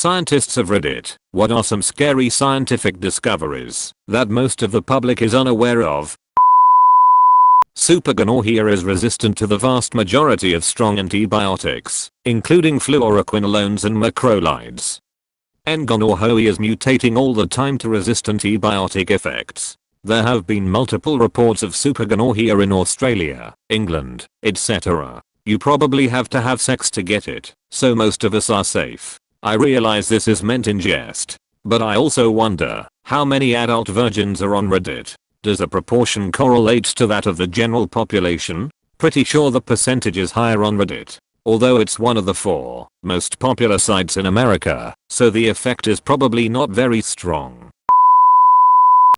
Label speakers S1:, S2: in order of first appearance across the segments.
S1: Scientists have read it. What are some scary scientific discoveries that most of the public is unaware of? Supergonor here is resistant to the vast majority of strong antibiotics, including fluoroquinolones and macrolides. Ngonorhoe is mutating all the time to resist antibiotic effects. There have been multiple reports of Supergonor here in Australia, England, etc. You probably have to have sex to get it, so most of us are safe. I realize this is meant in jest, but I also wonder how many adult virgins are on Reddit. Does the proportion correlate to that of the general population? Pretty sure the percentage is higher on Reddit, although it's one of the 4 most popular sites in America, so the effect is probably not very strong.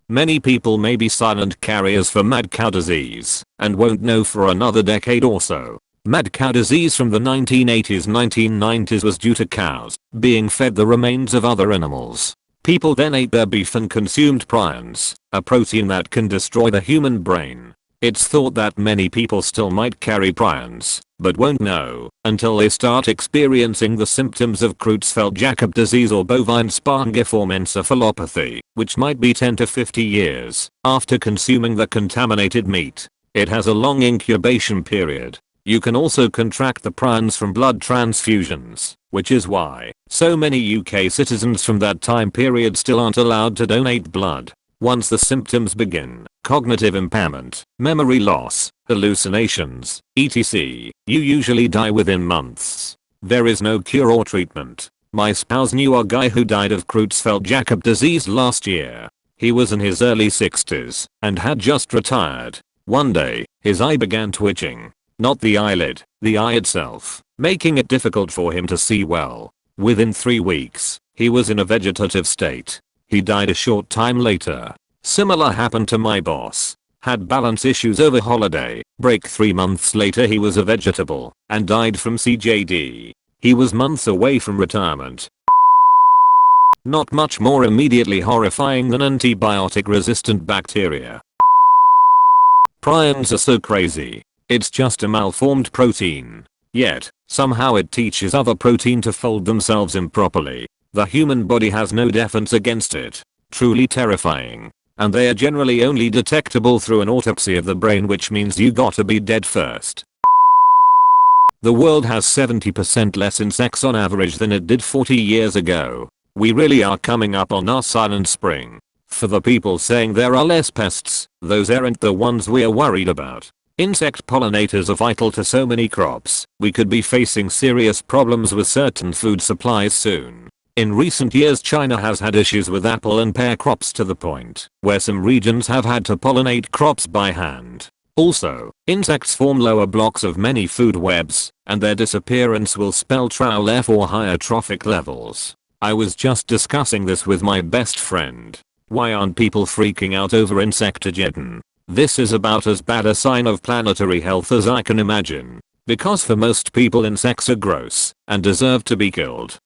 S1: Many people may be silent carriers for mad cow disease and won't know for another decade or so. Mad cow disease from the 1980s-1990s was due to cows being fed the remains of other animals. People then ate their beef and consumed prions, a protein that can destroy the human brain. It's thought that many people still might carry prions, but won't know until they start experiencing the symptoms of Creutzfeldt-Jakob disease or bovine spongiform encephalopathy, which might be 10 to 50 years after consuming the contaminated meat. It has a long incubation period. You can also contract the prions from blood transfusions, which is why so many UK citizens from that time period still aren't allowed to donate blood. Once the symptoms begin, cognitive impairment, memory loss, hallucinations, etc., you usually die within months. There is no cure or treatment. My spouse knew a guy who died of Creutzfeldt-Jakob disease last year. He was in his early 60s and had just retired. One day, his eye began twitching. Not the eyelid, the eye itself, making it difficult for him to see well. Within 3 weeks, he was in a vegetative state. He died a short time later. Similar happened to my boss. Had balance issues over holiday break. 3 months later he was a vegetable and died from CJD. He was months away from retirement. Not much more immediately horrifying than antibiotic resistant bacteria. Prions are so crazy. It's just a malformed protein. Yet, somehow it teaches other protein to fold themselves improperly. The human body has no defense against it. Truly terrifying. And they are generally only detectable through an autopsy of the brain, which means you gotta be dead first. The world has 70% less insects on average than it did 40 years ago. We really are coming up on our silent spring. For the people saying there are less pests, those aren't the ones we are worried about. Insect pollinators are vital to so many crops. We could be facing serious problems with certain food supplies soon. In recent years China has had issues with apple and pear crops to the point where some regions have had to pollinate crops by hand. Also, insects form lower blocks of many food webs, and their disappearance will spell trial F or higher trophic levels. I was just discussing this with my best friend. Why aren't people freaking out over Insectogen? This is about as bad a sign of planetary health as I can imagine. Because for most people insects are gross and deserve to be killed.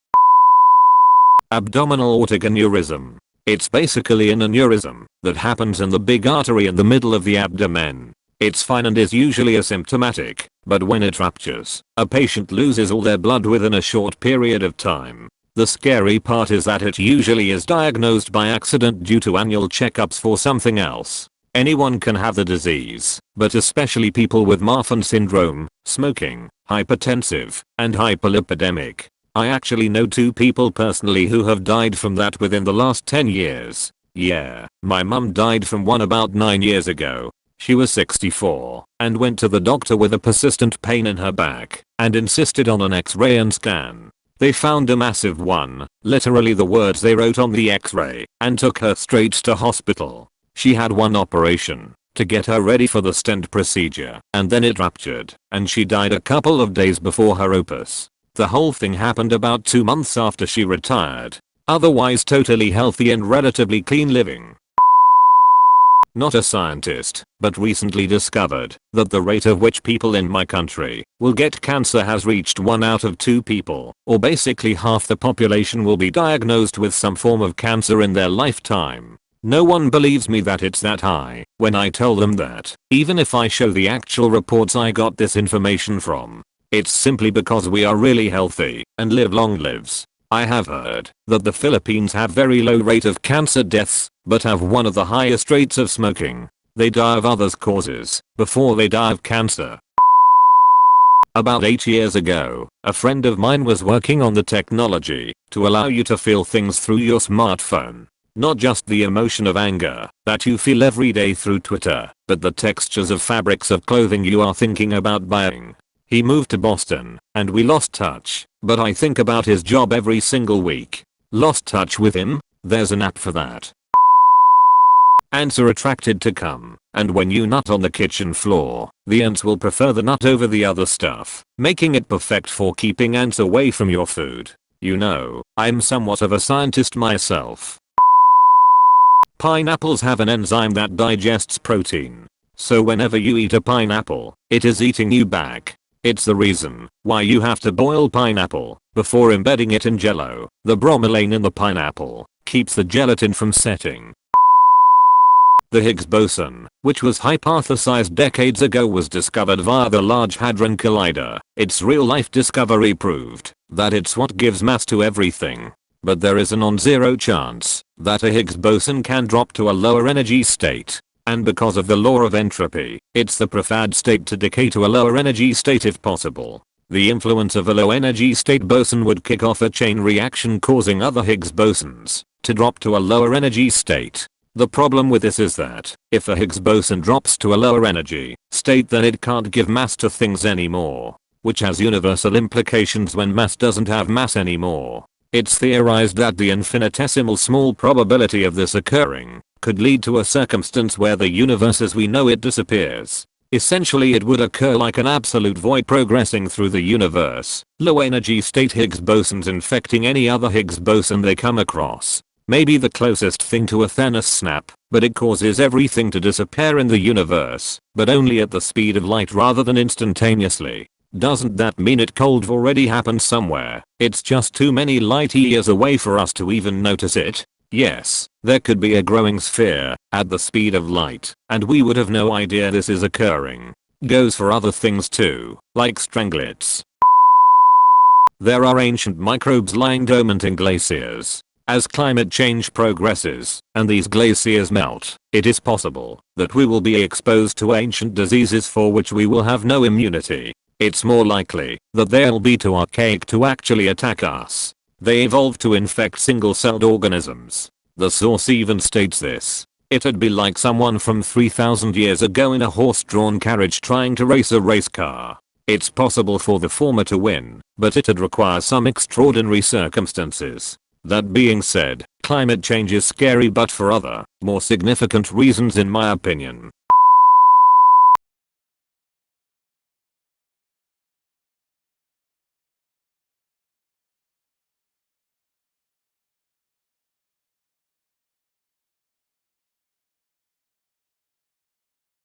S1: Abdominal aortic aneurysm. It's basically an aneurysm that happens in the big artery in the middle of the abdomen. It's fine and is usually asymptomatic, but when it ruptures, a patient loses all their blood within a short period of time. The scary part is that it usually is diagnosed by accident due to annual checkups for something else. Anyone can have the disease, but especially people with Marfan syndrome, smoking, hypertensive, and hyperlipidemic. I actually know 2 people personally who have died from that within the last 10 years. Yeah, my mum died from one about 9 years ago. She was 64 and went to the doctor with a persistent pain in her back and insisted on an X-ray and scan. They found a massive one, literally the words they wrote on the X-ray, and took her straight to hospital. She had one operation to get her ready for the stent procedure, and then it ruptured, and she died a couple of days before her opus. The whole thing happened about 2 months after she retired. Otherwise totally healthy and relatively clean living. Not a scientist, but recently discovered that the rate of which people in my country will get cancer has reached 1 out of 2 people, or basically half the population will be diagnosed with some form of cancer in their lifetime. No one believes me that it's that high when I tell them that, even if I show the actual reports I got this information from. It's simply because we are really healthy and live long lives. I have heard that the Philippines have very low rate of cancer deaths, but have one of the highest rates of smoking. They die of others' causes before they die of cancer. About 8 years ago, a friend of mine was working on the technology to allow you to feel things through your smartphone. Not just the emotion of anger that you feel every day through Twitter, but the textures of fabrics of clothing you are thinking about buying. He moved to Boston, and we lost touch, but I think about his job every single week. Lost touch with him? There's an app for that. Ants are attracted to cum, and when you nut on the kitchen floor, the ants will prefer the nut over the other stuff, making it perfect for keeping ants away from your food. You know, I'm somewhat of a scientist myself. Pineapples have an enzyme that digests protein. So whenever you eat a pineapple, it is eating you back. It's the reason why you have to boil pineapple before embedding it in jello. The bromelain in the pineapple keeps the gelatin from setting. The Higgs boson, which was hypothesized decades ago, was discovered via the Large Hadron Collider. Its real-life discovery proved that it's what gives mass to everything. But there is a non-zero chance that a Higgs boson can drop to a lower energy state. And because of the law of entropy, it's the preferred state to decay to a lower energy state if possible. The influence of a low energy state boson would kick off a chain reaction causing other Higgs bosons to drop to a lower energy state. The problem with this is that if a Higgs boson drops to a lower energy state, then it can't give mass to things anymore, which has universal implications when mass doesn't have mass anymore. It's theorized that the infinitesimal small probability of this occurring could lead to a circumstance where the universe as we know it disappears. Essentially it would occur like an absolute void progressing through the universe, low energy state Higgs bosons infecting any other Higgs boson they come across. Maybe the closest thing to a Thanos snap, but it causes everything to disappear in the universe, but only at the speed of light rather than instantaneously. Doesn't that mean it could have already happened somewhere? It's just too many light years away for us to even notice it. Yes, there could be a growing sphere at the speed of light, and we would have no idea this is occurring. Goes for other things too, like stranglets. There are ancient microbes lying dormant in glaciers. As climate change progresses and these glaciers melt, it is possible that we will be exposed to ancient diseases for which we will have no immunity. It's more likely that they'll be too archaic to actually attack us. They evolved to infect single-celled organisms. The source even states this. It'd be like someone from 3,000 years ago in a horse-drawn carriage trying to race a race car. It's possible for the former to win, but it'd require some extraordinary circumstances. That being said, climate change is scary, but for other, more significant reasons in my opinion.